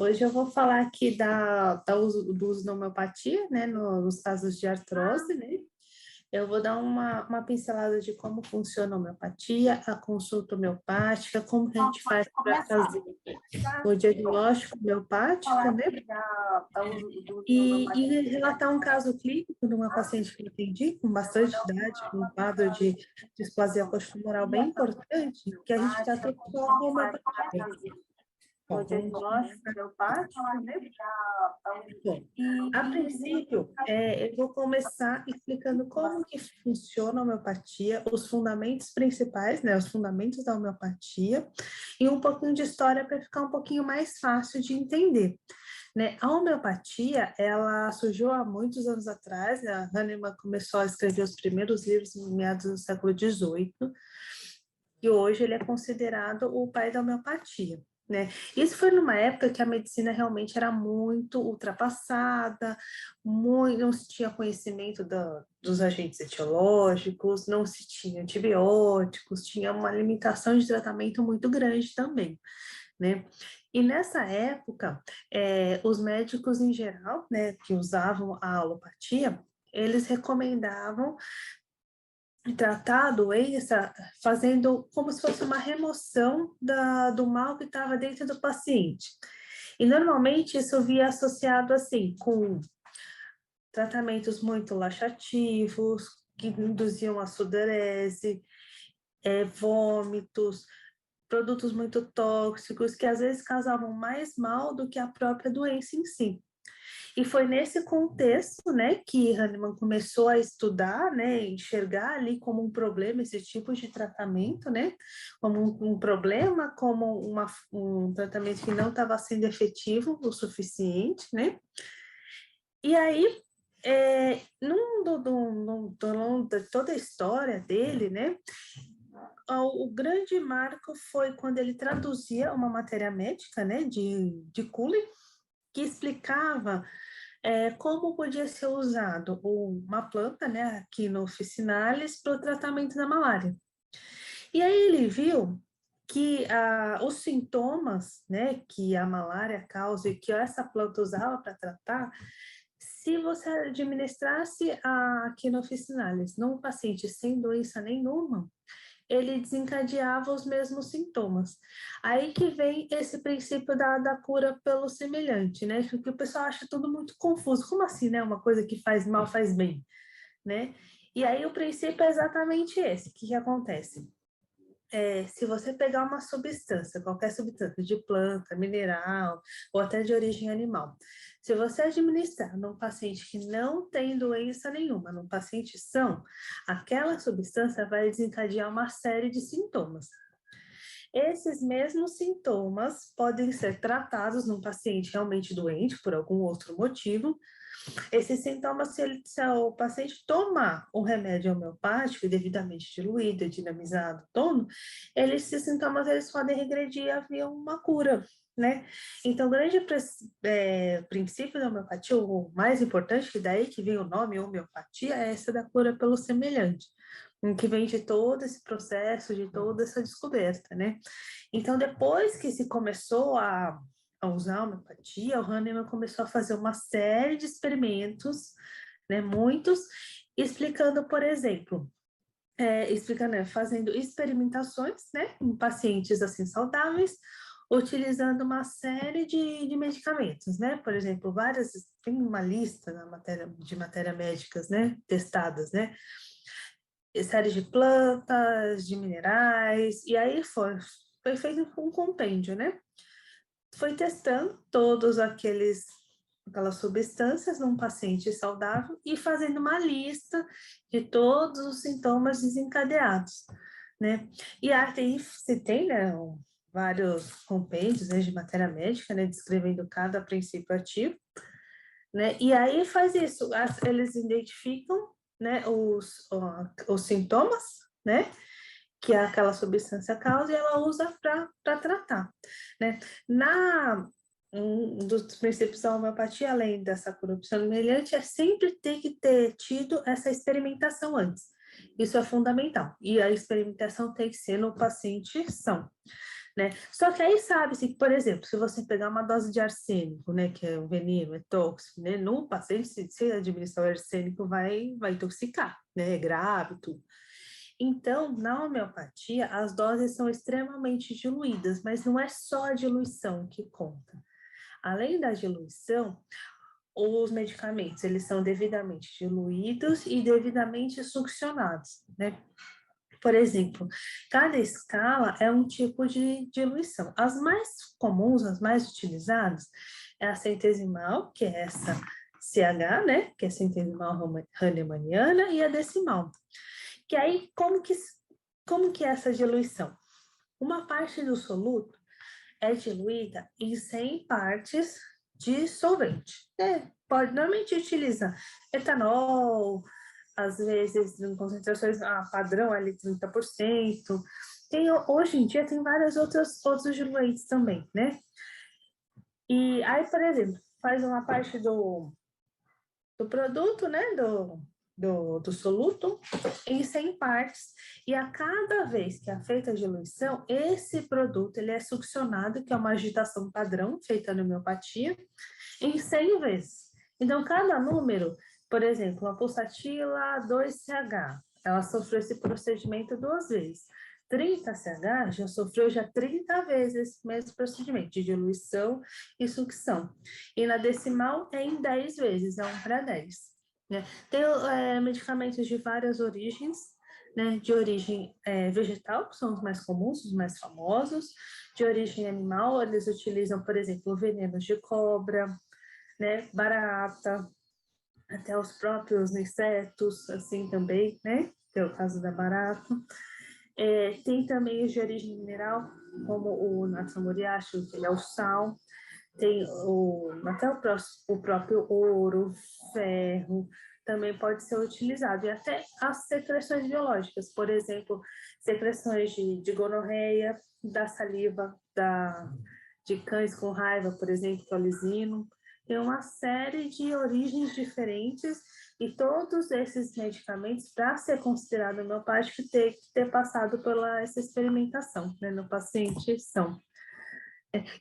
hoje eu vou falar aqui do uso da homeopatia, né, nos casos de artrose, né? Eu vou dar uma pincelada de como funciona a homeopatia, a consulta homeopática, como que a gente faz para fazer o diagnóstico homeopático, né? E relatar um caso clínico de uma paciente que eu atendi, com bastante idade, com um quadro de displasia coxofemoral bem importante, que a gente tratou com a homeopatia. O diagnóstico homeopático, né? Bom, a princípio, eu vou começar explicando como que funciona a homeopatia, os fundamentos principais, né, os fundamentos da homeopatia, e um pouquinho de história para ficar um pouquinho mais fácil de entender. Né? A homeopatia, ela surgiu há muitos anos atrás, né? A Hahnemann começou a escrever os primeiros livros em meados do século XVIII, e hoje ele é considerado o pai da homeopatia. Né? Isso foi numa época que a medicina realmente era muito ultrapassada, não se tinha conhecimento dos agentes etiológicos, não se tinha antibióticos, tinha uma limitação de tratamento muito grande também. Né? E nessa época, os médicos em geral, né, que usavam a alopatia, eles recomendavam tratar a doença fazendo como se fosse uma remoção do mal que estava dentro do paciente. E normalmente isso via associado assim com tratamentos muito laxativos, que induziam a sudorese, vômitos, produtos muito tóxicos, que às vezes causavam mais mal do que a própria doença em si. E foi nesse contexto, né, que Hahnemann começou a estudar, né, enxergar ali como um problema esse tipo de tratamento, né, como um problema, como um tratamento que não estava sendo efetivo o suficiente, né. E aí, de toda a história dele, né, o grande marco foi quando ele traduzia uma matéria médica, né, de Cullen, que explicava como podia ser usado uma planta, né, aqui no officinalis, para o tratamento da malária. E aí ele viu que os sintomas, né, que a malária causa e que essa planta usava para tratar, se você administrasse a quina officinalis num paciente sem doença nenhuma, ele desencadeava os mesmos sintomas. Aí que vem esse princípio da cura pelo semelhante, né? Porque o pessoal acha tudo muito confuso. Como assim, né? Uma coisa que faz mal faz bem, né? E aí o princípio é exatamente esse. O que acontece? Se você pegar uma substância, qualquer substância de planta, mineral ou até de origem animal, se você administrar num paciente que não tem doença nenhuma, num paciente são, aquela substância vai desencadear uma série de sintomas. Esses mesmos sintomas podem ser tratados num paciente realmente doente por algum outro motivo. Esses sintomas, se o paciente tomar um remédio homeopático devidamente diluído, dinamizado, tono, esses sintomas eles podem regredir e haver uma cura, né? Então, o grande princípio da homeopatia, o mais importante, que daí que vem o nome homeopatia, é essa da cura pelo semelhante, em que vem de todo esse processo, de toda essa descoberta, né? Então, depois que se começou a usar a homeopatia, o Hahnemann começou a fazer uma série de experimentos, né, muitos, explicando, por exemplo, fazendo experimentações, né, em pacientes assim saudáveis, utilizando uma série de medicamentos, né, por exemplo, tem uma lista de matéria médicas, né, testadas, né, série de plantas, de minerais, e aí foi feito um compêndio, né, foi testando aquelas substâncias num paciente saudável e fazendo uma lista de todos os sintomas desencadeados, né? E aí se tem, né, vários compêndios, né, de matéria médica, né, descrevendo cada princípio ativo, né? E aí faz isso, eles identificam, né, os sintomas, né? Que aquela substância causa e ela usa para tratar, né? Um dos princípios da homeopatia, além dessa cura semelhante, é sempre ter que ter tido essa experimentação antes. Isso é fundamental. E a experimentação tem que ser no paciente são, né? Só que aí sabe-se que, por exemplo, se você pegar uma dose de arsênico, né, que é um veneno, é tóxico, né, no paciente, se administrar o arsênico, vai intoxicar, né, é grave, tudo. Então, na homeopatia, as doses são extremamente diluídas, mas não é só a diluição que conta. Além da diluição, os medicamentos, eles são devidamente diluídos e devidamente succionados, né? Por exemplo, cada escala é um tipo de diluição. As mais comuns, as mais utilizadas, é a centesimal, que é essa CH, né? Que é centesimal hahnemanniana, e a decimal. Que aí, como que é essa diluição? Uma parte do soluto é diluída em 100 partes de solvente. Normalmente utiliza etanol, às vezes em concentrações padrão ali 30%. Hoje em dia tem vários outros diluentes também, né? E aí, por exemplo, faz uma parte do produto, né? Do soluto em 100 partes, e a cada vez que é feita a diluição, esse produto ele é succionado, que é uma agitação padrão feita na homeopatia, em 100 vezes. Então, cada número, por exemplo, a pulsatila 2CH, ela sofreu esse procedimento 2 vezes. 30CH já sofreu 30 vezes esse mesmo procedimento de diluição e sucção. E na decimal é em 10 vezes, é 1:10. Né? Tem medicamentos de várias origens, né? De origem vegetal, que são os mais comuns, os mais famosos. De origem animal, eles utilizam, por exemplo, venenos de cobra, né? Barata, até os próprios insetos, assim também, né? Que é o caso da barata. Tem também os de origem mineral, como o natsamoriashi, que é o sal. Tem até o próprio ouro, ferro, também pode ser utilizado. E até as secreções biológicas, por exemplo, secreções de gonorreia, da saliva de cães com raiva, por exemplo, que é o lisino. Tem uma série de origens diferentes, e todos esses medicamentos, para ser considerado homeopático, tem que ter passado pela essa experimentação, né, no paciente são.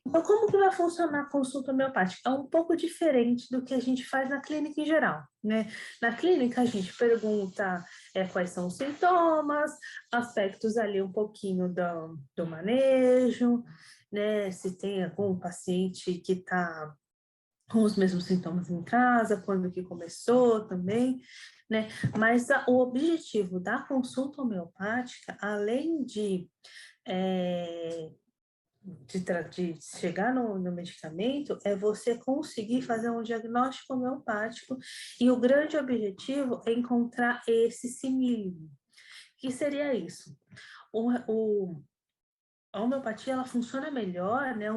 Então, como que vai funcionar a consulta homeopática? É um pouco diferente do que a gente faz na clínica em geral, né? Na clínica, a gente pergunta quais são os sintomas, aspectos ali um pouquinho do manejo, né? Se tem algum paciente que está com os mesmos sintomas em casa, quando que começou também, né? Mas o objetivo da consulta homeopática, além de chegar no medicamento, é você conseguir fazer um diagnóstico homeopático, e o grande objetivo é encontrar esse simílio. Que seria isso? A homeopatia, ela funciona melhor, né?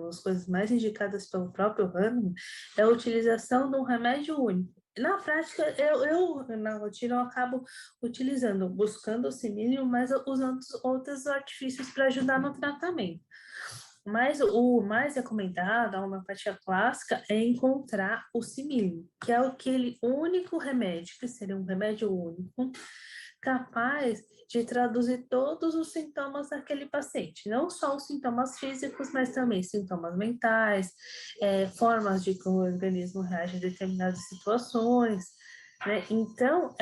As coisas mais indicadas pelo próprio Hahnemann é a utilização de um remédio único. Na prática, na rotina, eu acabo buscando o simílio, mas usando outros artifícios para ajudar no tratamento. Mas o mais recomendado, a homeopatia clássica, é encontrar o simílio, que é aquele único remédio, que seria um remédio único, capaz de traduzir todos os sintomas daquele paciente, não só os sintomas físicos, mas também sintomas mentais, formas de como o organismo reage a determinadas situações, né? Então,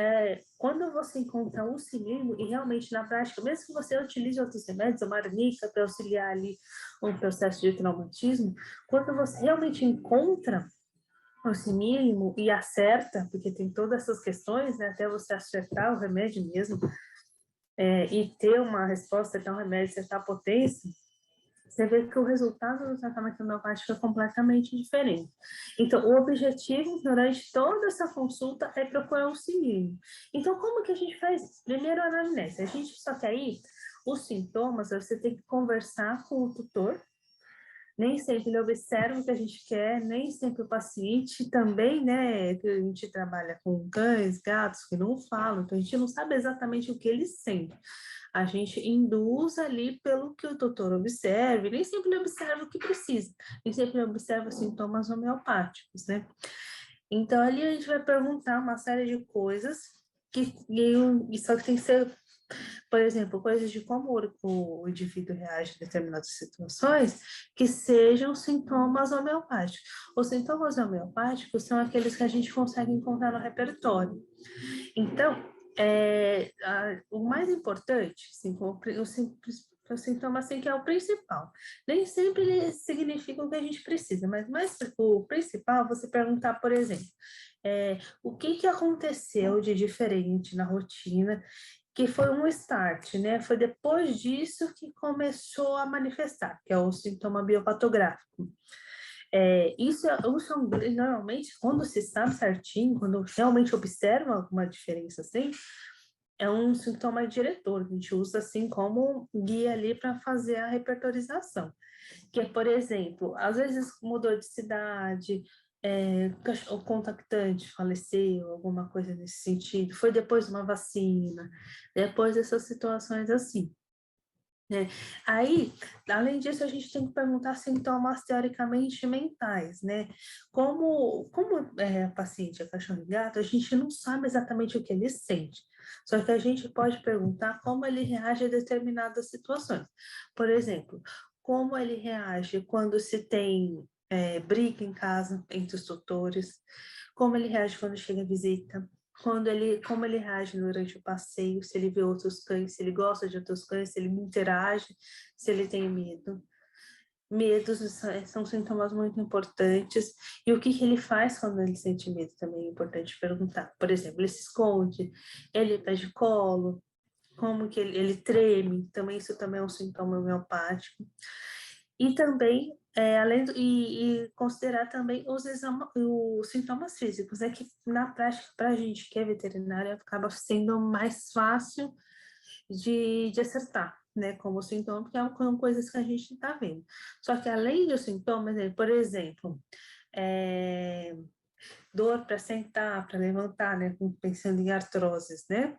quando você encontra um simílio, e realmente na prática, mesmo que você utilize outros remédios, uma arnica para auxiliar ali um processo de traumatismo, quando você realmente encontra esse mínimo e acerta, porque tem todas essas questões, né, até você acertar o remédio mesmo, e ter uma resposta, ter um remédio, acertar a potência, você vê que o resultado do tratamento homeopático é completamente diferente. Então, o objetivo durante toda essa consulta é procurar um simílio. Então, como que a gente faz isso? Primeiro, a anamnese. Só que aí, os sintomas, você tem que conversar com o tutor. Nem sempre ele observa o que a gente quer, nem sempre o paciente também, né? Que a gente trabalha com cães, gatos que não falam, então a gente não sabe exatamente o que eles sentem. A gente induz ali pelo que o doutor observa, nem sempre ele observa o que precisa, nem sempre ele observa sintomas homeopáticos, né? Então ali a gente vai perguntar uma série de coisas, só que tem que ser Por exemplo, coisas de como o indivíduo reage a determinadas situações que sejam sintomas homeopáticos. Os sintomas homeopáticos são aqueles que a gente consegue encontrar no repertório. Então, o mais importante, assim, o sintoma assim, que é o principal. Nem sempre ele significa o que a gente precisa, mas o principal, você perguntar, por exemplo, o que aconteceu de diferente na rotina, que foi um start, né? Foi depois disso que começou a manifestar, que é o sintoma biopatográfico. Normalmente, quando se sabe certinho, quando realmente observa alguma diferença assim, é um sintoma diretor, que a gente usa assim como guia ali para fazer a repertorização. Que é, por exemplo, às vezes mudou de cidade, o contactante faleceu, alguma coisa nesse sentido, foi depois de uma vacina, depois dessas situações assim. Né? Aí, além disso, a gente tem que perguntar sintomas teoricamente mentais, né? Como a paciente é cachorro e gato, a gente não sabe exatamente o que ele sente. Só que a gente pode perguntar como ele reage a determinadas situações. Por exemplo, como ele reage quando se tem briga em casa entre os tutores, como ele reage quando chega a visita, como ele reage durante o passeio, se ele vê outros cães, se ele gosta de outros cães, se ele interage, se ele tem medo. Medos são sintomas muito importantes. E o que ele faz quando ele sente medo também é importante perguntar. Por exemplo, ele se esconde, ele pede colo, como que ele treme, também isso também é um sintoma homeopático. E também, e considerar também os sintomas físicos, é que na prática, para a gente que é veterinária, acaba sendo mais fácil de acertar, né, como sintoma, porque são coisas que a gente está vendo. Só que além dos sintomas, por exemplo, dor para sentar, para levantar, né, pensando em artroses, né,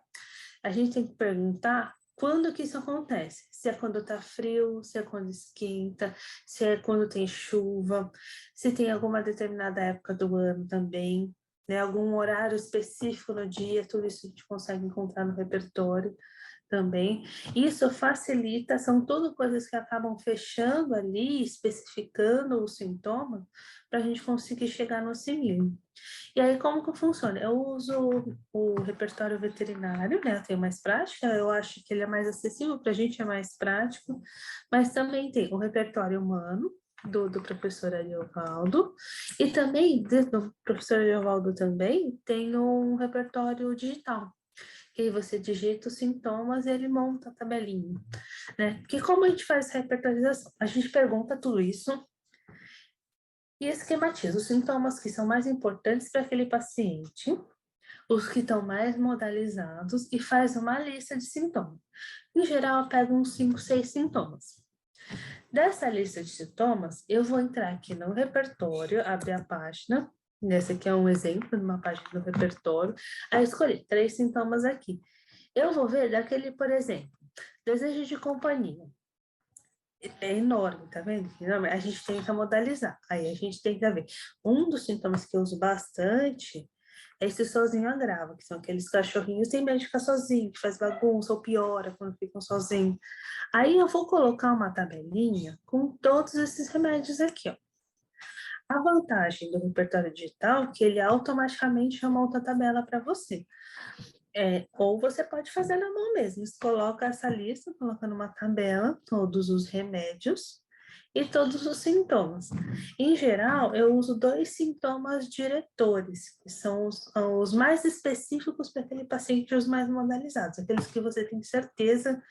a gente tem que perguntar quando que isso acontece? Se é quando está frio, se é quando esquenta, se é quando tem chuva, se tem alguma determinada época do ano também, né? Algum horário específico no dia, tudo isso a gente consegue encontrar no repertório também. Isso facilita, são tudo coisas que acabam fechando ali, especificando o sintoma, para a gente conseguir chegar no cilindro. E aí, como que funciona? Eu uso o repertório veterinário, né? Eu tenho mais prática, eu acho que ele é mais acessível, para a gente é mais prático, mas também tem o repertório humano, do professor Ariovaldo, e também, do professor Ariovaldo também, tem um repertório digital, que aí você digita os sintomas e ele monta a tabelinha, né? Porque como a gente faz essa repertorização? A gente pergunta tudo isso, e esquematiza os sintomas que são mais importantes para aquele paciente, os que estão mais modalizados e faz uma lista de sintomas. Em geral, eu pego uns 5, 6 sintomas. Dessa lista de sintomas, eu vou entrar aqui no repertório, abrir a página, esse aqui é um exemplo de uma página do repertório, aí escolhi 3 sintomas aqui. Eu vou ver daquele, por exemplo, desejo de companhia. É enorme, tá vendo? A gente tenta modalizar. Aí a gente tenta ver. Um dos sintomas que eu uso bastante é esse sozinho agrava, que são aqueles cachorrinhos que têm medo de ficar sozinho, que faz bagunça ou piora quando ficam sozinhos. Aí eu vou colocar uma tabelinha com todos esses remédios aqui, ó. A vantagem do repertório digital é que ele automaticamente já monta a tabela para você. Ou você pode fazer na mão mesmo. Você coloca essa lista, coloca numa tabela todos os remédios e todos os sintomas. Em geral, eu uso 2 sintomas diretores, que são os mais específicos para aquele paciente e os mais modalizados, aqueles que você tem certeza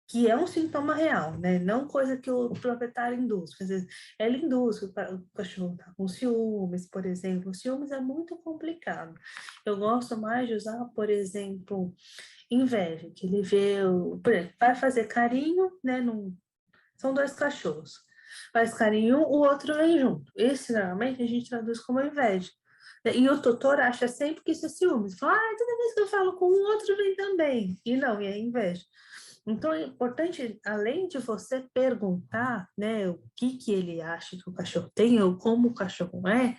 que é um sintoma real, né? Não coisa que o proprietário induz. Às vezes, ele induz que o cachorro está com ciúmes, por exemplo. Ciúmes é muito complicado. Eu gosto mais de usar, por exemplo, inveja, que ele vê, por exemplo, vai fazer carinho, né? São 2 cachorros. Faz carinho, o outro vem junto. Esse, normalmente, a gente traduz como inveja. E o tutor acha sempre que isso é ciúmes. Fala, toda vez que eu falo com o outro, vem também. E não, e é inveja. Então, é importante, além de você perguntar, né, o que ele acha que o cachorro tem, ou como o cachorro é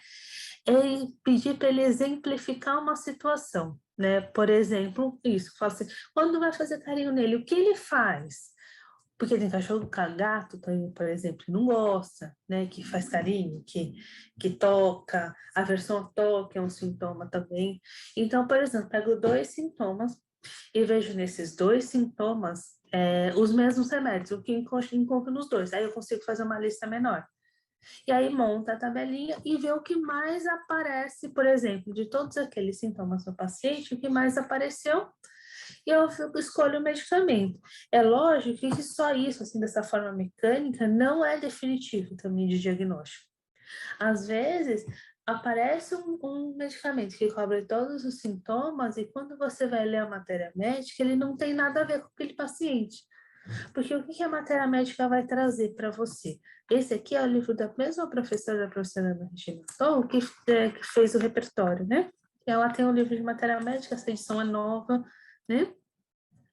pedir para ele exemplificar uma situação, né? Por exemplo, isso, fala assim, quando vai fazer carinho nele, o que ele faz? Porque tem cachorro, gato, por exemplo, que não gosta, né? Que faz carinho, que toca, a versão toque é um sintoma também. Então, por exemplo, pego 2 sintomas e vejo nesses 2 sintomas os mesmos remédios, o que encontro nos dois. Aí eu consigo fazer uma lista menor. E aí monta a tabelinha e vê o que mais aparece, por exemplo, de todos aqueles sintomas do paciente, o que mais apareceu, e eu escolho o medicamento. É lógico que só isso, assim, dessa forma mecânica, não é definitivo também de diagnóstico. Às vezes, aparece um medicamento que cobre todos os sintomas e quando você vai ler a matéria médica, ele não tem nada a ver com aquele paciente. Porque o que a matéria médica vai trazer para você? Esse aqui é o livro da mesma professora, a professora Regina Tom, que fez o repertório, né? Ela tem um livro de matéria médica, essa edição é nova, né?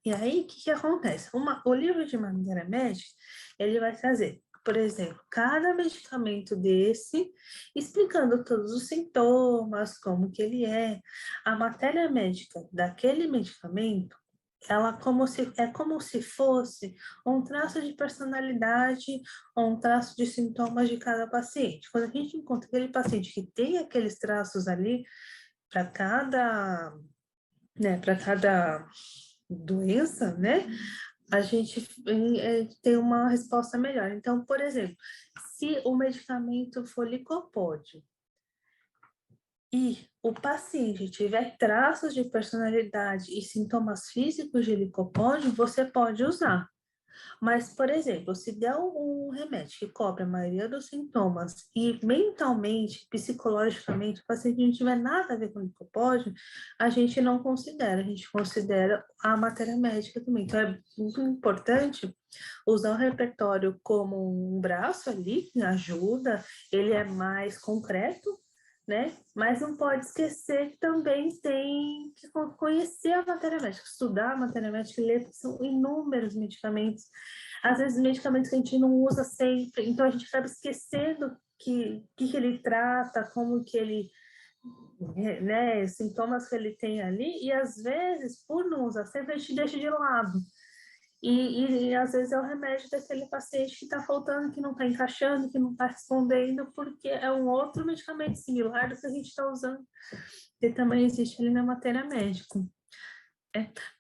E aí, o que acontece? O livro de matéria médica, ele vai trazer, por exemplo, cada medicamento desse, explicando todos os sintomas, como que ele é. A matéria médica daquele medicamento, ela é como se fosse um traço de personalidade ou um traço de sintomas de cada paciente. Quando a gente encontra aquele paciente que tem aqueles traços ali, para cada doença, né? A gente tem uma resposta melhor. Então, por exemplo, se o medicamento for licopódio e o paciente tiver traços de personalidade e sintomas físicos de licopódio, você pode usar. Mas, por exemplo, se der um remédio que cobre a maioria dos sintomas e mentalmente, psicologicamente, o paciente não tiver nada a ver com licopódio, a gente não considera, a gente considera a matéria médica também. Então, é muito importante usar o repertório como um braço ali, que ajuda, ele é mais concreto, né? Mas não pode esquecer que também tem que conhecer a matéria médica, estudar a matéria médica e ler, são inúmeros medicamentos. Às vezes, medicamentos que a gente não usa sempre, então a gente acaba esquecendo que ele trata, como que ele, né, sintomas que ele tem ali, e às vezes, por não usar sempre, a gente deixa de lado. E às vezes é o remédio daquele paciente que está faltando, que não está encaixando, que não está respondendo, porque é um outro medicamento similar do que a gente está usando, que também existe ali na matéria médica.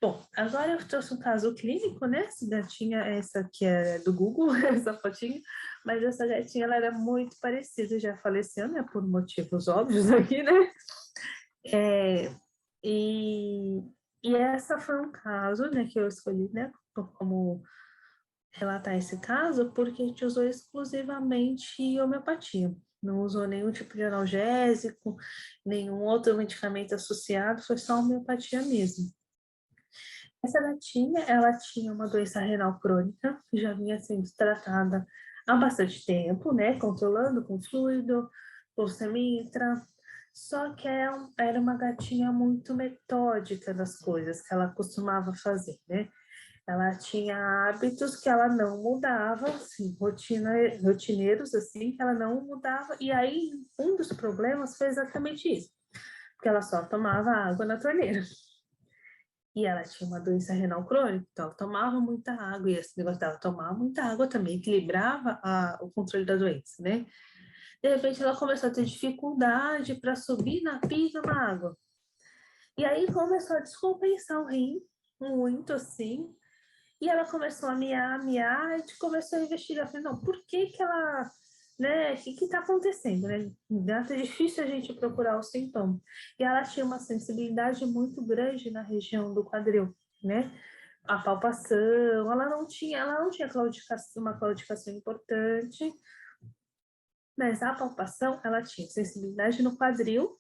Bom, agora eu trouxe um caso clínico, né? Essa gatinha, essa aqui é do Google, essa fotinha, mas essa gatinha ela era muito parecida, já faleceu, né? Por motivos óbvios aqui, né? É, e, e essa foi um caso, né, que eu escolhi, né, como relatar esse caso, porque a gente usou exclusivamente homeopatia. Não usou nenhum tipo de analgésico, nenhum outro medicamento associado, foi só homeopatia mesmo. Essa gatinha, ela tinha uma doença renal crônica, que já vinha sendo tratada há bastante tempo, né, controlando com fluido, com semitra, só que era uma gatinha muito metódica das coisas que ela costumava fazer, né? Ela tinha hábitos que ela não mudava, assim, rotineiros, assim, que ela não mudava. E aí, um dos problemas foi exatamente isso, porque ela só tomava água na torneira. E ela tinha uma doença renal crônica, então ela tomava muita água, e esse negócio dela tomar muita água também equilibrava o controle da doença, né? De repente, ela começou a ter dificuldade para subir na pia e tomar água. E aí começou a descompensar o rim, muito assim, e ela começou a miar, a gente começou a investigar, falei, não, por que que ela, né, o que está acontecendo, né? É difícil a gente procurar o sintoma. E ela tinha uma sensibilidade muito grande na região do quadril, né? A palpação, ela não tinha uma claudicação importante, mas a palpação, ela tinha sensibilidade no quadril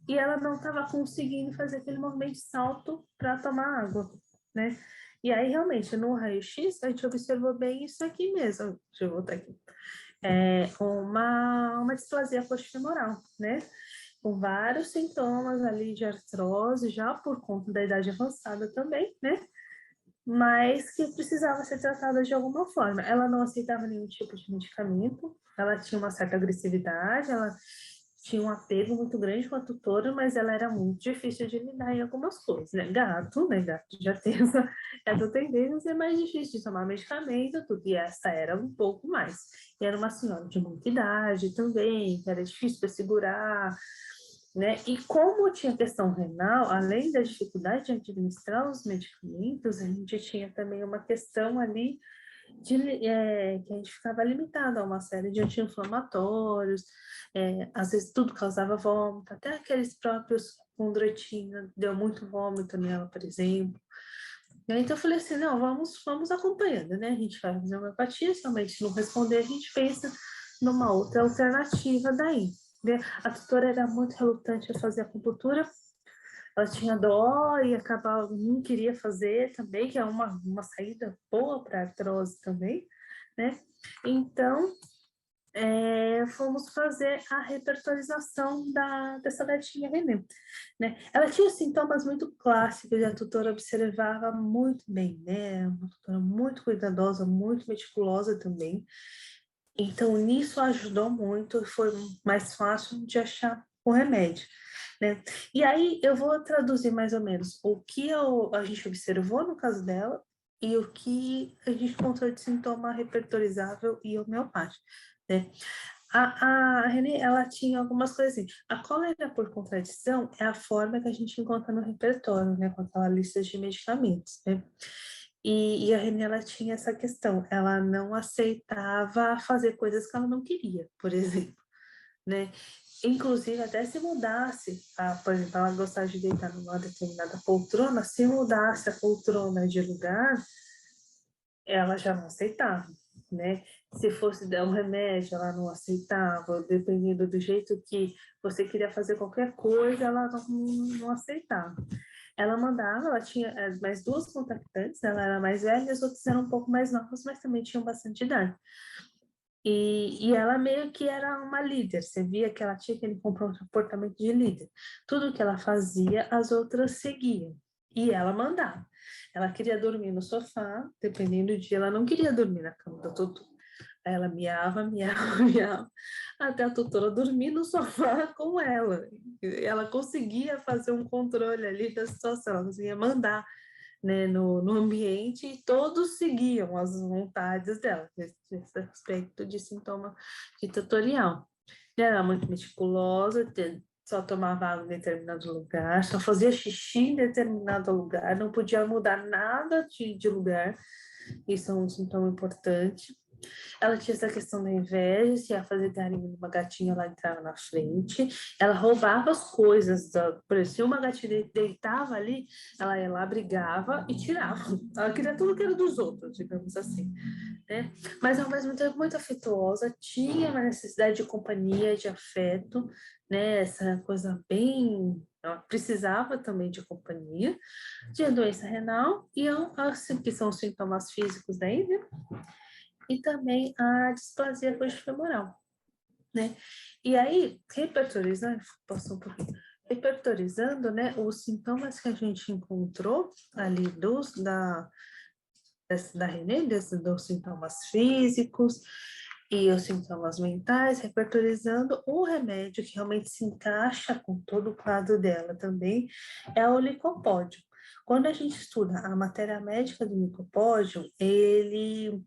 e ela não estava conseguindo fazer aquele movimento de salto para tomar água, né? E aí, realmente, no raio-x, a gente observou bem isso aqui mesmo. Deixa eu voltar aqui. Uma displasia coxofemoral, né? Com vários sintomas ali de artrose, já por conta da idade avançada também, né? Mas que precisava ser tratada de alguma forma. Ela não aceitava nenhum tipo de medicamento, ela tinha uma certa agressividade, ela tinha um apego muito grande com a tutora, mas ela era muito difícil de lidar em algumas coisas, né? Gato, né? Gato já tem essa tendência a ser mais difícil de tomar medicamento, tudo, e essa era um pouco mais. E era uma senhora de muita idade também, que era difícil para segurar, né? E como tinha questão renal, além da dificuldade de administrar os medicamentos, a gente tinha também uma questão ali que a gente ficava limitado a uma série de anti-inflamatórios, às vezes tudo causava vômito, até aqueles próprios com drotina, deu muito vômito nela, por exemplo. Então eu falei assim, não, vamos acompanhando, né? A gente vai fazer homeopatia, se realmente não responder, a gente pensa numa outra alternativa daí. Né? A tutora era muito relutante a fazer acupuntura, ela tinha dó e acabava, não queria fazer também, que é uma saída boa para artrose também, né? Então, fomos fazer a repertorização dessa gatinha Renê, né? Ela tinha sintomas muito clássicos e a tutora observava muito bem, né? Uma tutora muito cuidadosa, muito meticulosa também. Então, nisso ajudou muito, foi mais fácil de achar o remédio, né? E aí eu vou traduzir mais ou menos o que a gente observou no caso dela e o que a gente encontrou de sintoma repertorizável e homeopático, né? A Renê, ela tinha algumas coisas assim. A cólera por contradição é a forma que a gente encontra no repertório, né? Com aquela lista de medicamentos, né? E a Renê, ela tinha essa questão. Ela não aceitava fazer coisas que ela não queria, por exemplo, né? Inclusive, até se mudasse, por exemplo, ela gostava de deitar numa determinada poltrona, se mudasse a poltrona de lugar, ela já não aceitava, né? Se fosse dar um remédio, ela não aceitava, dependendo do jeito que você queria fazer qualquer coisa, ela não aceitava. Ela mandava, ela tinha mais duas contactantes, ela era mais velha e as outras eram um pouco mais novas, mas também tinham bastante idade. E ela meio que era uma líder, você via que ela tinha aquele comportamento de líder. Tudo que ela fazia, as outras seguiam. E ela mandava. Ela queria dormir no sofá, dependendo do dia, ela não queria dormir na cama da tutora. Aí ela miava, miava, miava, até a tutora dormir no sofá com ela. Ela conseguia fazer um controle ali da situação, ela conseguia mandar, né, no ambiente e todos seguiam as vontades dela, nesse aspecto de sintoma ditatorial. Ela era muito meticulosa, só tomava água em determinado lugar, só fazia xixi em determinado lugar, não podia mudar nada de lugar, isso é um sintoma importante. Ela tinha essa questão da inveja, se ia fazer carinho numa gatinha, ela entrava na frente. Ela roubava as coisas, por exemplo, se uma gatinha deitava ali, ela ia lá, brigava e tirava. Ela queria tudo que era dos outros, digamos assim, né? Mas ao mesmo tempo muito afetuosa, tinha uma necessidade de companhia, de afeto, né? Essa coisa bem... Ela precisava também de companhia, tinha doença renal e assim, que são os sintomas físicos daí, né? E também a displasia coxofemoral, né? E aí, repertorizando, passou um pouquinho, repertorizando, né, os sintomas que a gente encontrou ali da Renê, dos sintomas físicos e os sintomas mentais, repertorizando o remédio que realmente se encaixa com todo o quadro dela também, é o licopódio. Quando a gente estuda a matéria médica do licopódio, ele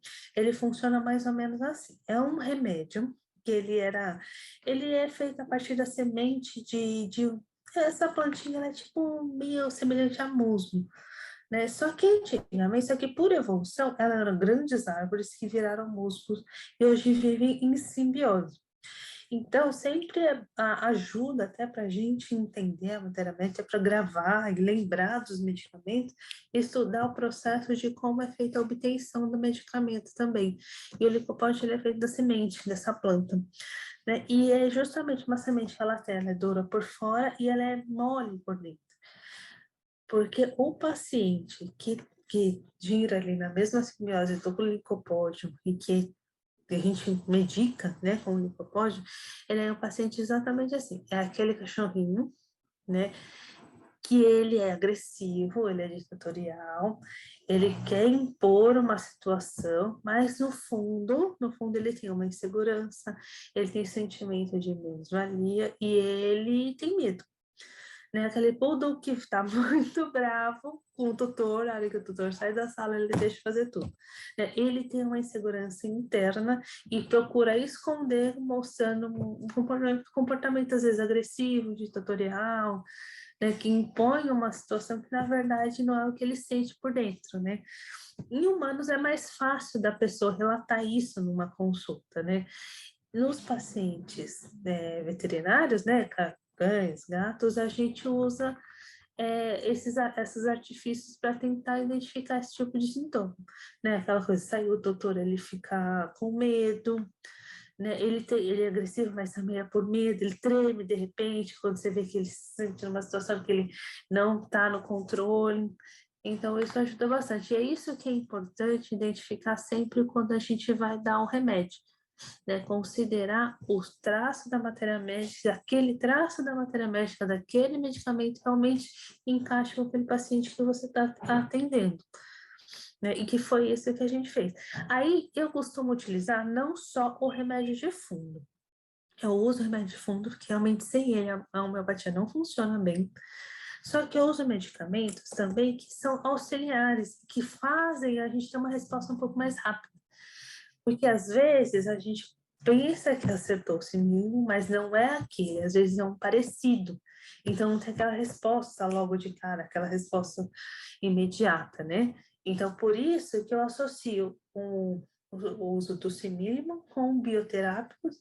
funciona mais ou menos assim. É um remédio que ele é feito a partir da semente essa plantinha, ela é tipo meio semelhante a musgo, né? Só que antigamente, só que por evolução, elas eram grandes árvores que viraram musgos e hoje vivem em simbiose. Então, sempre ajuda até para a gente entender a matéria médica, para gravar e lembrar dos medicamentos, estudar o processo de como é feita a obtenção do medicamento também. E o licopódio ele é feito da semente dessa planta, né? E é justamente uma semente que ela é dura por fora e ela é mole por dentro. Porque o paciente que gira ali na mesma simbiose do licopódio e que a gente medica, né, com o licopódio, ele é um paciente exatamente assim, é aquele cachorrinho, né, que ele é agressivo, ele é ditatorial, ele quer impor uma situação, mas no fundo ele tem uma insegurança, ele tem sentimento de menos-valia e ele tem medo. Né? Aquele poodle que está muito bravo com o tutor, a hora que o tutor sai da sala, ele deixa fazer tudo. Né? Ele tem uma insegurança interna e procura esconder, mostrando um comportamento às vezes agressivo, ditatorial, né? Que impõe uma situação que na verdade não é o que ele sente por dentro, né? Em humanos é mais fácil da pessoa relatar isso numa consulta, né? Nos pacientes veterinários, né, cães, gatos, a gente usa esses artifícios para tentar identificar esse tipo de sintoma, né? Aquela coisa, saiu o doutor, ele fica com medo, né? Ele é agressivo, mas também é por medo, ele treme de repente, quando você vê que ele se sente numa situação que ele não está no controle. Então, isso ajuda bastante. E é isso que é importante identificar sempre quando a gente vai dar um remédio. Né, considerar os traços da matéria médica, aquele traço da matéria médica daquele medicamento realmente encaixa com aquele paciente que você está atendendo. Né, e que foi isso que a gente fez. Aí eu costumo utilizar não só o remédio de fundo. Eu uso o remédio de fundo, porque realmente sem ele a homeopatia não funciona bem. Só que eu uso medicamentos também que são auxiliares, que fazem a gente ter uma resposta um pouco mais rápida. Porque às vezes a gente pensa que acertou o sininho, mas não é aquele, às vezes é um parecido. Então não tem aquela resposta logo de cara, aquela resposta imediata, né? Então por isso que eu associo o uso do simílimo com bioterápicos,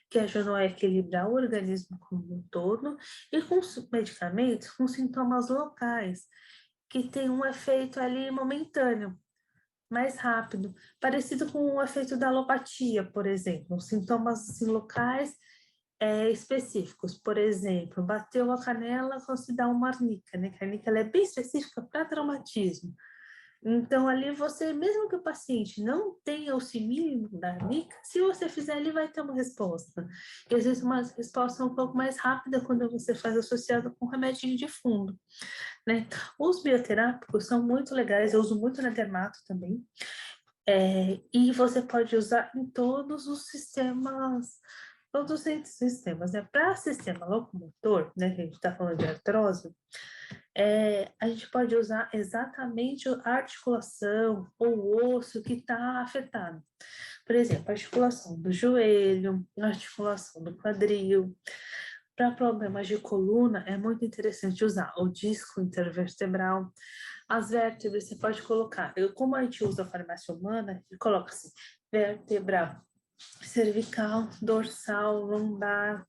que ajudam a equilibrar o organismo como um todo, e com medicamentos com sintomas locais, que tem um efeito ali momentâneo, mais rápido, parecido com o efeito da alopatia, por exemplo, sintomas assim, locais específicos. Por exemplo, bateu a canela, você dá uma arnica, né? Que a arnica ela é bem específica para traumatismo. Então, ali você, mesmo que o paciente não tenha o simílimo da arnica, se você fizer, ele vai ter uma resposta. E às vezes uma resposta um pouco mais rápida quando você faz associado com remedinho de fundo. Né? Os bioterápicos são muito legais, eu uso muito na dermato também, e você pode usar em todos os sistemas, todos os sistemas, né? Para sistema locomotor, né, que a gente está falando de artrose, a gente pode usar exatamente a articulação ou o osso que está afetado. Por exemplo, a articulação do joelho, a articulação do quadril. Para problemas de coluna, é muito interessante usar o disco intervertebral. As vértebras, você pode colocar, como a gente usa a farmácia humana, a gente coloca assim, vértebra cervical, dorsal, lombar.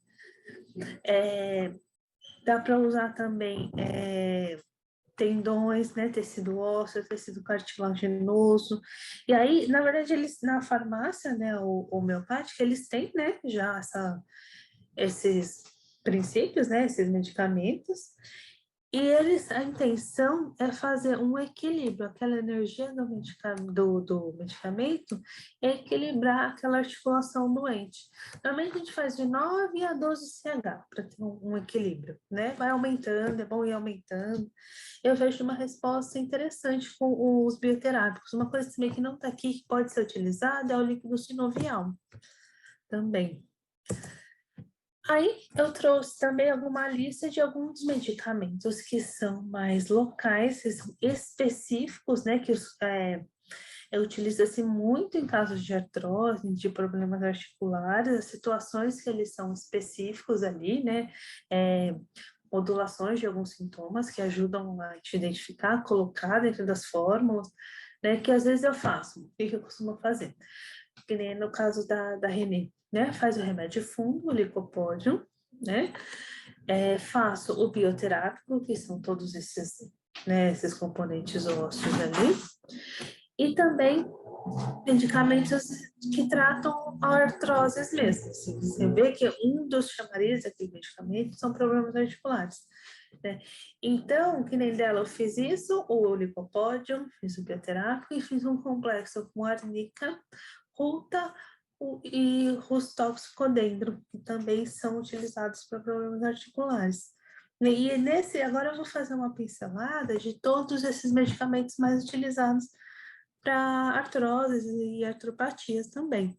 Dá para usar também tendões, né, tecido ósseo, tecido cartilaginoso. E aí, na verdade, eles na farmácia, né, o homeopática, eles têm, né, já esses princípios, né, esses medicamentos. E a intenção é fazer um equilíbrio, aquela energia do medicamento, é equilibrar aquela articulação doente. Normalmente a gente faz de 9 a 12 CH para ter um equilíbrio, né? Vai aumentando, é bom ir aumentando. Eu vejo uma resposta interessante com os bioterápicos. Uma coisa também que não está aqui, que pode ser utilizada, é o líquido sinovial também. Aí eu trouxe também alguma lista de alguns medicamentos que são mais locais, específicos, né, que utiliza-se muito em casos de artrose, de problemas articulares, as situações que eles são específicos ali, né, modulações de alguns sintomas que ajudam a te identificar, colocar dentro das fórmulas, né, que às vezes eu faço. O que eu costumo fazer? Que nem no caso da Renê, né? Faz o remédio fundo, o licopódio, né? Faço o bioterápico, que são todos esses componentes ósseos ali. E também medicamentos que tratam a artroses mesmo. Assim, você vê que um dos chamarizes daquele medicamento são problemas articulares. Né? Então, que nem dela, eu fiz isso, o licopódio, fiz o bioterápico e fiz um complexo com arnica, ruta e rustoxicodendro, que também são utilizados para problemas articulares. E agora eu vou fazer uma pincelada de todos esses medicamentos mais utilizados para artroses e artropatias também,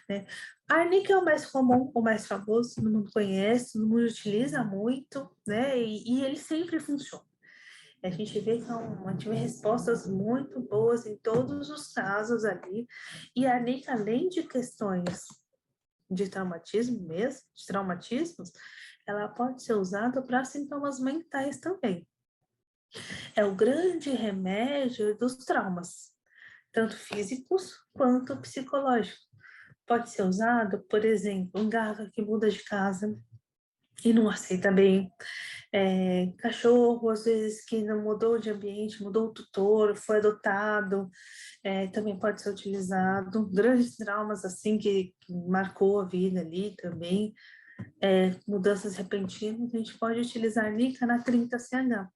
né? A arnica é o mais comum, o mais famoso, todo mundo conhece, todo mundo utiliza muito, né? E ele sempre funciona. A gente vê que tive respostas muito boas em todos os casos ali. E a arnica, além de questões de traumatismo mesmo, de traumatismos, ela pode ser usada para sintomas mentais também. É o grande remédio dos traumas, tanto físicos quanto psicológicos. Pode ser usado, por exemplo, um gato que muda de casa e não aceita bem, cachorro, às vezes, que não mudou de ambiente, mudou o tutor, foi adotado, também pode ser utilizado. Grandes traumas, assim, que marcou a vida ali também, mudanças repentinas, a gente pode utilizar Nica na 30CH.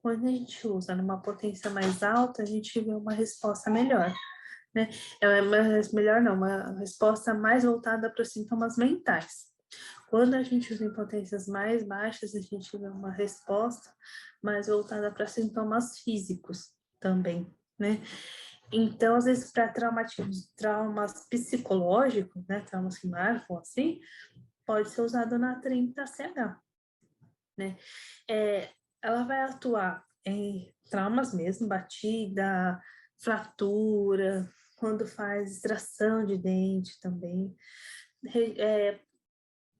Quando a gente usa numa potência mais alta, a gente vê uma resposta melhor, né? Melhor não, uma resposta mais voltada para os sintomas mentais. Quando a gente usa em potências mais baixas, a gente vê uma resposta mais voltada para sintomas físicos também, né? Então, às vezes, para traumas psicológicos, né, traumas que marcam assim, pode ser usado na 30CH, né? Ela vai atuar em traumas mesmo, batida, fratura, quando faz extração de dente também,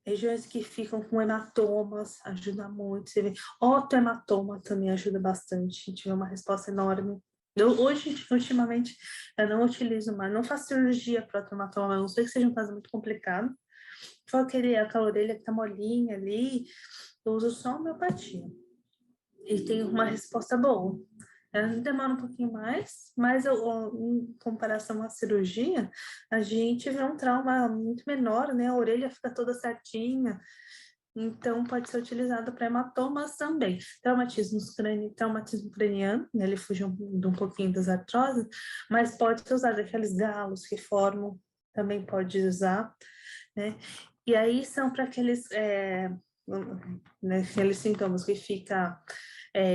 regiões que ficam com hematomas, ajuda muito. Você vê, otohematoma também ajuda bastante. A gente vê uma resposta enorme. Ultimamente, eu não utilizo mais, não faço cirurgia para otohematoma, a não sei que seja um caso muito complicado. Se for aquela orelha que tá molinha ali, eu uso só homeopatia. E tem uma resposta boa. Ela demora um pouquinho mais, mas em comparação à cirurgia, a gente vê um trauma muito menor, né? A orelha fica toda certinha, então pode ser utilizado para hematomas também. Traumatismo craniano, né? Ele fugiu de um pouquinho das artroses, mas pode ser usado aqueles galos que formam, também pode usar, né? E aí são para aqueles, aqueles sintomas que fica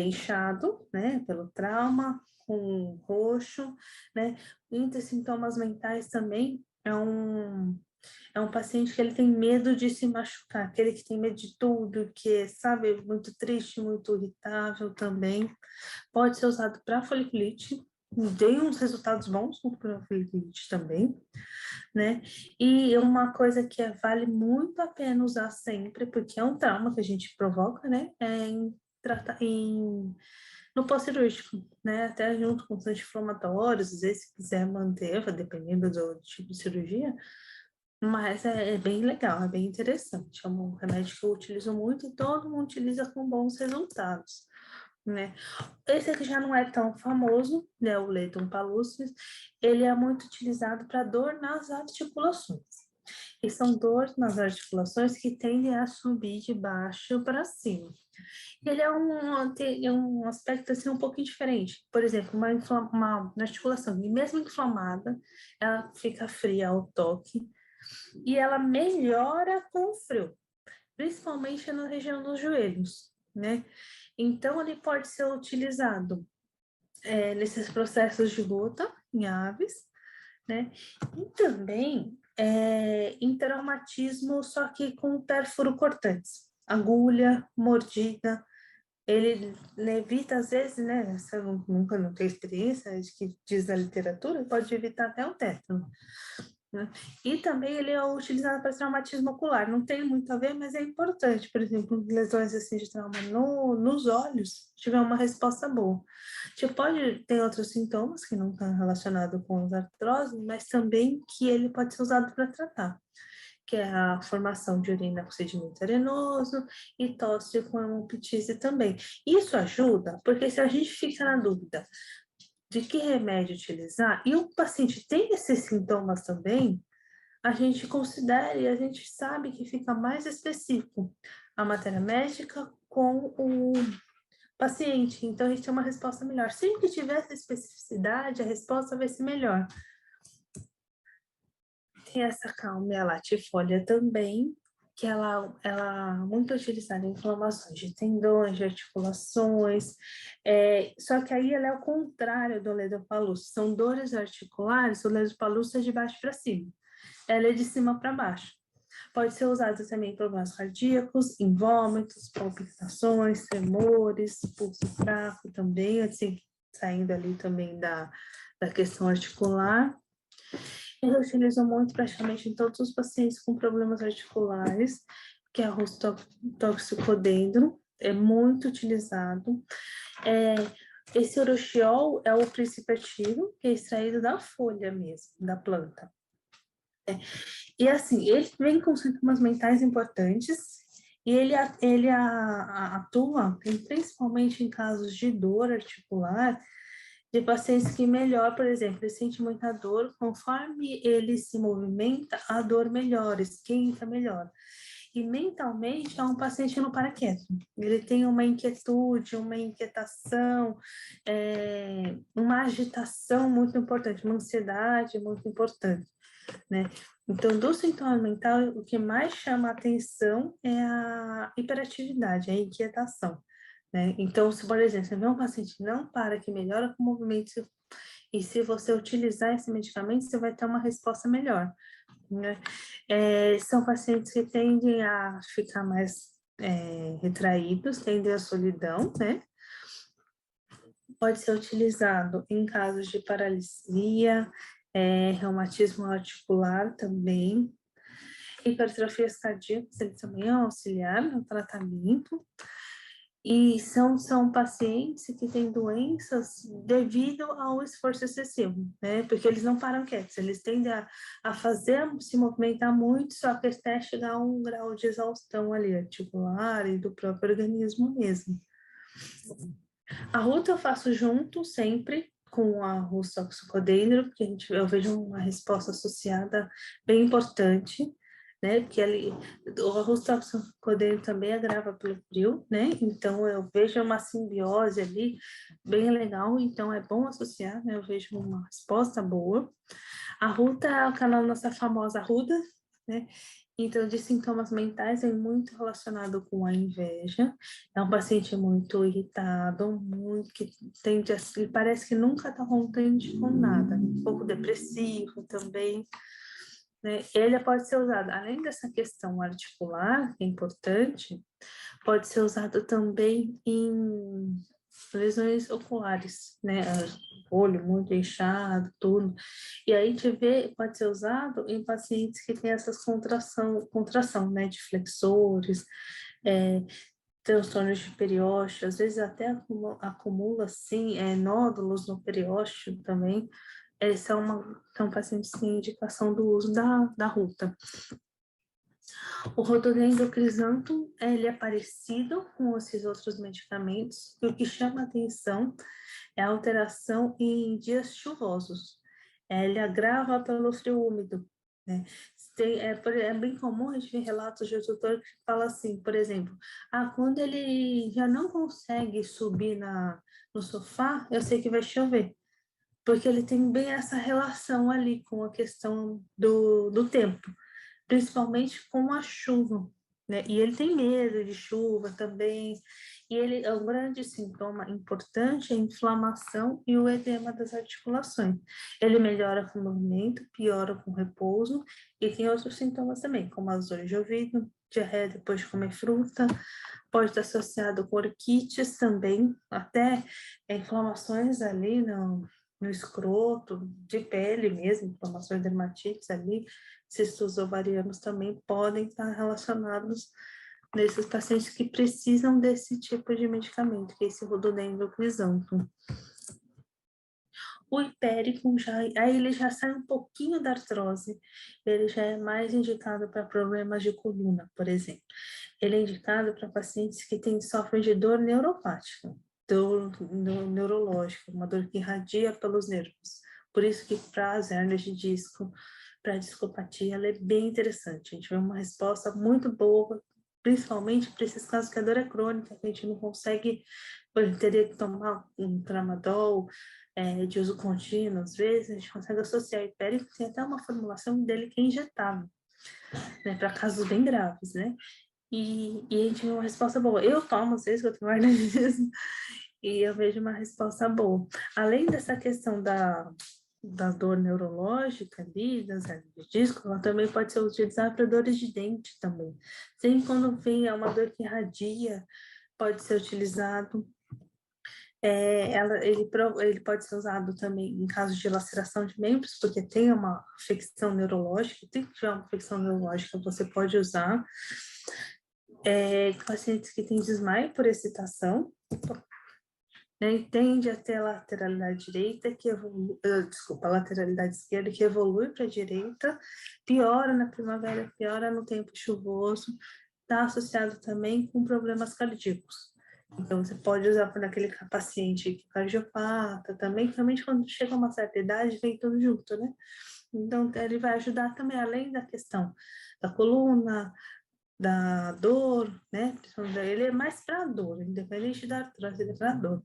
inchado, né, pelo trauma, com roxo, né? Entre sintomas mentais também é um paciente que ele tem medo de se machucar, aquele que tem medo de tudo, que sabe, muito triste, muito irritável também. Pode ser usado para foliculite, dei uns resultados bons para foliculite também, né? E uma coisa que vale muito a pena usar sempre, porque é um trauma que a gente provoca, né? No pós-cirúrgico, né? Até junto com os anti-inflamatórios, às vezes se quiser manter, dependendo do tipo de cirurgia, mas é bem legal, é bem interessante. É um remédio que eu utilizo muito e todo mundo utiliza com bons resultados, né? Esse aqui já não é tão famoso, né? O Leiton Palucis, ele é muito utilizado para dor nas articulações. E são dores nas articulações que tendem a subir de baixo para cima. Ele tem um aspecto assim um pouquinho diferente. Por exemplo, uma articulação, e mesmo inflamada, ela fica fria ao toque e ela melhora com o frio, principalmente na região dos joelhos, né? Então, ele pode ser utilizado nesses processos de luta em aves, né? E também em traumatismo, só que com perfuro cortantes, agulha, mordida. Ele evita, às vezes, né? Você nunca não tem experiência, acho que diz a literatura, pode evitar até o tétano, né? E também ele é utilizado para traumatismo ocular. Não tem muito a ver, mas é importante. Por exemplo, lesões assim de trauma nos olhos, tiver uma resposta boa. Você pode ter outros sintomas que não estão relacionados com as artroses, mas também que ele pode ser usado para tratar, que é a formação de urina com sedimento arenoso e tosse com hemoptise também. Isso ajuda, porque se a gente fica na dúvida de que remédio utilizar, e o paciente tem esses sintomas também, a gente considera e a gente sabe que fica mais específico a matéria médica com o paciente. Então, a gente tem uma resposta melhor. Sempre que tiver essa especificidade, a resposta vai ser melhor. Tem essa cálmia latifolia também, que ela é muito utilizada em inflamações de tendões, de articulações, só que aí ela é o contrário do ledopalúcio, são dores articulares, o ledopalúcio é de baixo para cima, ela é de cima para baixo. Pode ser usado também em problemas cardíacos, em vômitos, palpitações, tremores, pulso fraco também, assim, saindo ali também da questão articular. Eles utilizam muito praticamente em todos os pacientes com problemas articulares, que é o toxicodendro, é muito utilizado. Esse urushiol é o princípio ativo, que é extraído da folha mesmo, da planta. E assim, ele vem com sintomas mentais importantes, e ele atua principalmente em casos de dor articular, de pacientes que melhoram, por exemplo, ele sente muita dor, conforme ele se movimenta, a dor melhora, esquenta, melhora. E mentalmente é um paciente que não para quieto. Ele tem uma inquietude, uma inquietação, uma agitação muito importante, uma ansiedade muito importante, né? Então, do sintoma mental, o que mais chama a atenção é a hiperatividade, a inquietação, né? Então, se, por exemplo, você vê um paciente que não para, que melhora com o movimento, e se você utilizar esse medicamento, você vai ter uma resposta melhor, né? São pacientes que tendem a ficar mais retraídos, tendem à solidão, né? Pode ser utilizado em casos de paralisia, reumatismo articular também, hipertrofias cardíacas, ele também é auxiliar no tratamento. E são pacientes que têm doenças devido ao esforço excessivo, né? Porque eles não param quietos, eles tendem a se movimentar muito, só que até chegar a um grau de exaustão ali, articular e do próprio organismo mesmo. A ruta eu faço junto sempre com a rustoxicodendro, porque eu vejo uma resposta associada bem importante, né? Porque ali, o rustoxicodendro também agrava pelo frio, né? Então eu vejo uma simbiose ali bem legal, então é bom associar, né? Eu vejo uma resposta boa. A ruta é aquela nossa famosa ruda, né? Então, de sintomas mentais é muito relacionado com a inveja. É um paciente muito irritado, muito que tende a, parece que nunca está contente com nada, um pouco depressivo também, né? Ele pode ser usado, além dessa questão articular, que é importante, pode ser usado também em lesões oculares, né? Olho muito inchado, tudo. E aí te vê, pode ser usado em pacientes que têm essas contração, né? De flexores, transtornos de periósteo, às vezes até acumula assim, nódulos no periósteo também. São pacientes que têm indicação do uso da ruta. O rododendro crisanto, ele é parecido com esses outros medicamentos, e o que chama atenção é a alteração em dias chuvosos. Ele agrava pelo frio úmido, né? É bem comum a gente ver relatos de tutor que fala assim, por exemplo, quando ele já não consegue subir no sofá, eu sei que vai chover, porque ele tem bem essa relação ali com a questão do tempo, principalmente com a chuva, né? E ele tem medo de chuva também, e ele é um grande sintoma importante, a inflamação e o edema das articulações. Ele melhora com o movimento, piora com o repouso, e tem outros sintomas também, como as dores de ouvido, diarreia depois de comer fruta, pode estar associado com orquites também, até inflamações ali no escroto, de pele mesmo, inflamações dermatites ali, cistos ovarianos também podem estar relacionados nesses pacientes que precisam desse tipo de medicamento, que é esse rododendro crisanto. O hipéricum aí ele já sai um pouquinho da artrose, ele já é mais indicado para problemas de coluna, por exemplo. Ele é indicado para pacientes que sofrem de dor neuropática, dor neurológica, uma dor que irradia pelos nervos. Por isso que para as hérnias de disco, para a discopatia, ela é bem interessante. A gente vê uma resposta muito boa, principalmente para esses casos que a dor é crônica, que a gente não consegue, teria que tomar um tramadol, de uso contínuo, às vezes, a gente consegue associar hipéricum, tem até uma formulação dele que é injetável. né, para casos bem graves, né? E a gente vê uma resposta boa. Eu tomo, às vezes, que eu tenho organismo, e eu vejo uma resposta boa. Além dessa questão da dor neurológica ali, das hernias de disco, ela também pode ser utilizada para dores de dente também. Sempre quando vem uma dor que irradia, pode ser utilizado. Ele pode ser usado também em caso de laceração de membros, porque tem uma afecção neurológica, tem que tiver uma afecção neurológica, você pode usar. Pacientes que têm desmaio por excitação, né, e tende a ter a lateralidade direita, a lateralidade esquerda, que evolui para a direita, piora na primavera, piora no tempo chuvoso, está associado também com problemas cardíacos. Então, você pode usar para aquele paciente cardiopata também, principalmente quando chega a uma certa idade, vem tudo junto, né? Então, ele vai ajudar também, além da questão da coluna, da dor, né? Ele é mais para dor, independente da artrose, ele é para dor.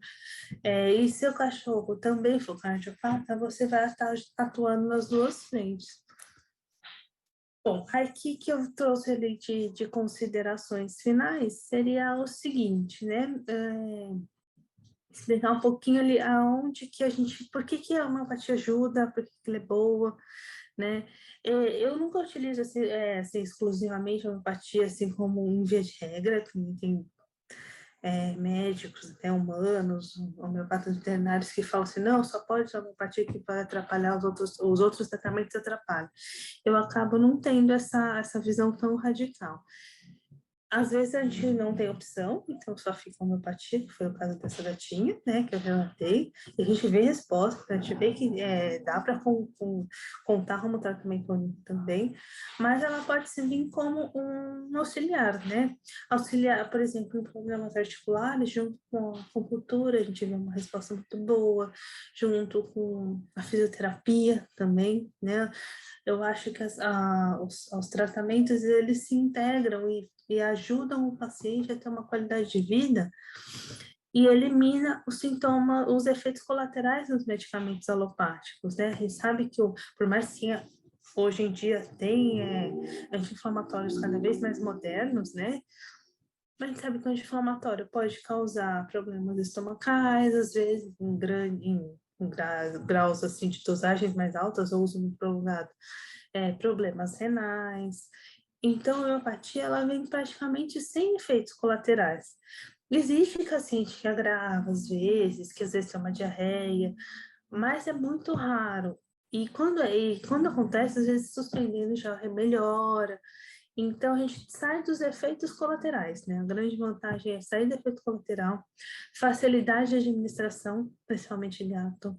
E se o cachorro também for cardiopata, você vai estar atuando nas duas frentes. Bom, aqui que eu trouxe ali de considerações finais seria o seguinte, né? Explicar um pouquinho ali aonde que a gente, por que a homeopatia ajuda, por que ela é boa, né? Eu nunca utilizo assim, exclusivamente a homeopatia assim como um via de regra, tem médicos, até humanos, homeopatas veterinários que falam assim, não, só pode usar homeopatia que vai atrapalhar os outros tratamentos atrapalham. Eu acabo não tendo essa visão tão radical. Às vezes a gente não tem opção, então só fica a homeopatia, que foi o caso dessa gatinha, né, que eu relatei, e a gente vê resposta, a gente vê que dá para contar como tratamento único também, mas ela pode servir como um auxiliar, né? Auxiliar, por exemplo, em problemas articulares, junto com a acupuntura, a gente vê uma resposta muito boa, junto com a fisioterapia também, né? Eu acho que os tratamentos, eles se integram e ajudam o paciente a ter uma qualidade de vida e elimina os sintomas, os efeitos colaterais dos medicamentos alopáticos, né? A gente sabe que, por mais que hoje em dia tem anti-inflamatórios cada vez mais modernos, né? Mas a gente sabe que o anti-inflamatório pode causar problemas estomacais, às vezes em graus assim, de dosagens mais altas ou uso muito prolongado, problemas renais. Então, a homeopatia, ela vem praticamente sem efeitos colaterais. Existe paciente que agrava às vezes, que às vezes tem uma diarreia, mas é muito raro. E quando acontece, às vezes suspendendo já melhora. Então, a gente sai dos efeitos colaterais, né? A grande vantagem é sair do efeito colateral, facilidade de administração, principalmente em gato.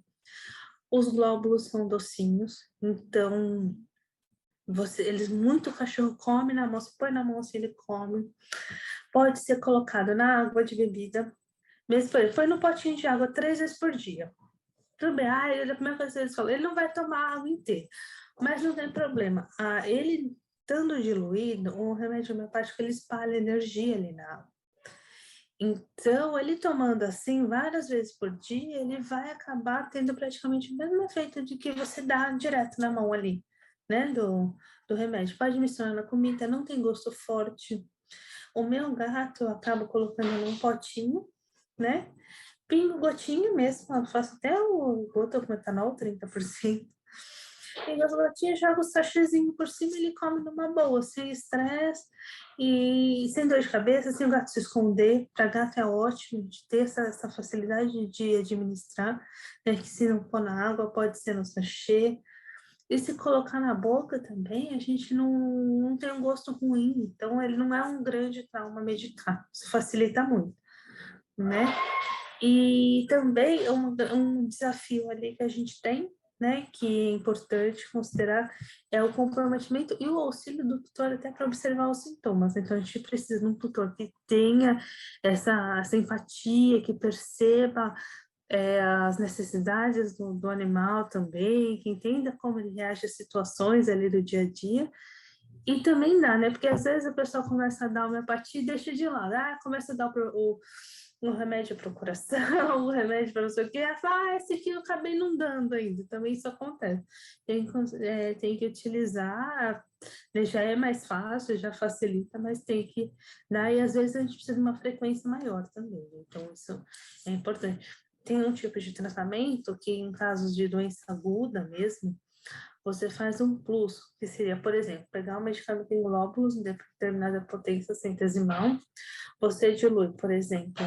Os glóbulos são docinhos, então o cachorro come na mão, você põe na mão assim, ele come. Pode ser colocado na água de bebida, mesmo põe no potinho de água 3 vezes por dia. Tudo bem, a primeira coisa que eles falam, ele não vai tomar a água inteira, mas não tem problema. Ele estando diluído, o remédio homeopático, ele espalha energia ali na água. Então, ele tomando assim várias vezes por dia, ele vai acabar tendo praticamente o mesmo efeito de que você dá direto na mão ali, né, do remédio. Pode misturar na comida, não tem gosto forte. O meu gato eu acabo colocando num potinho, né, pingo gotinha mesmo, eu faço até o gota com etanol, 30%. Pingo as gotinhas, jogo o sachêzinho por cima e ele come numa boa, sem estresse e sem dor de cabeça, sem o gato se esconder. Para gato é ótimo de ter essa facilidade de administrar, né? Que se não for na água, pode ser no sachê. E se colocar na boca também, a gente não tem um gosto ruim, então ele não é um grande trauma medicar, isso facilita muito, né? E também um desafio ali que a gente tem, né, que é importante considerar, é o comprometimento e o auxílio do tutor até para observar os sintomas. Então, a gente precisa de um tutor que tenha essa empatia, que perceba as necessidades do animal também, que entenda como ele reage às situações ali do dia a dia, E também dá, né? Porque às vezes a pessoa começa a dar homeopatia e deixa de lado. Começa a dar o remédio para o coração, o remédio para não sei o quê. Ela fala, esse aqui eu acabei não dando ainda. Também isso acontece. Tem que utilizar, né? Já é mais fácil, já facilita, mas tem que dar. E às vezes a gente precisa de uma frequência maior também, né? Então isso é importante. Tem um tipo de tratamento que, em casos de doença aguda mesmo, você faz um plus, que seria, por exemplo, pegar um medicamento em glóbulos de determinada potência centesimal, você dilui, por exemplo,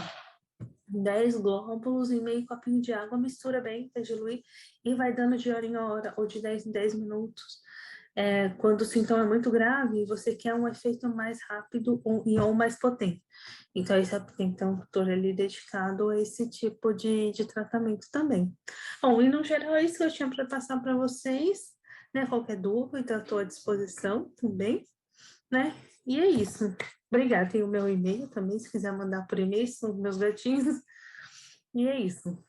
10 glóbulos em meio copinho de água, mistura bem para diluir e vai dando de hora em hora ou de 10 em 10 minutos. Quando o sintoma é muito grave, você quer um efeito mais rápido ou mais potente. Então, tem que ter um tutor ali dedicado a esse tipo de tratamento também. Bom, e no geral é isso que eu tinha para passar para vocês, né? Qualquer dúvida, estou à disposição também, né? E é isso. Obrigada. Tem o meu e-mail também, se quiser mandar por e-mail, são os meus gatinhos. E é isso.